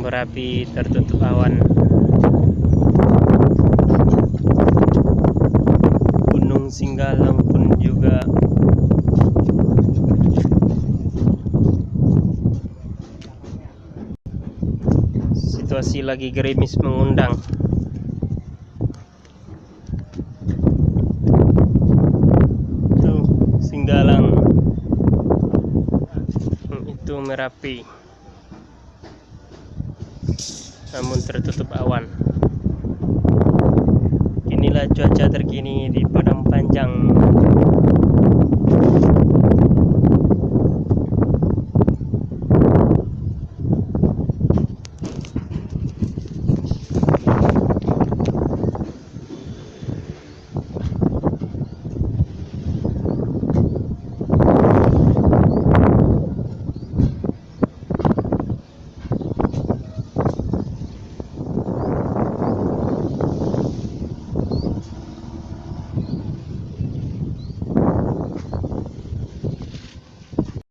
Merapi tertutup awan. Gunung Singgalang pun juga situasi lagi gerimis mengundang. Tuh Singgalang, itu Merapi, namun tertutup awan. Inilah cuaca terkini di Padang Panjang.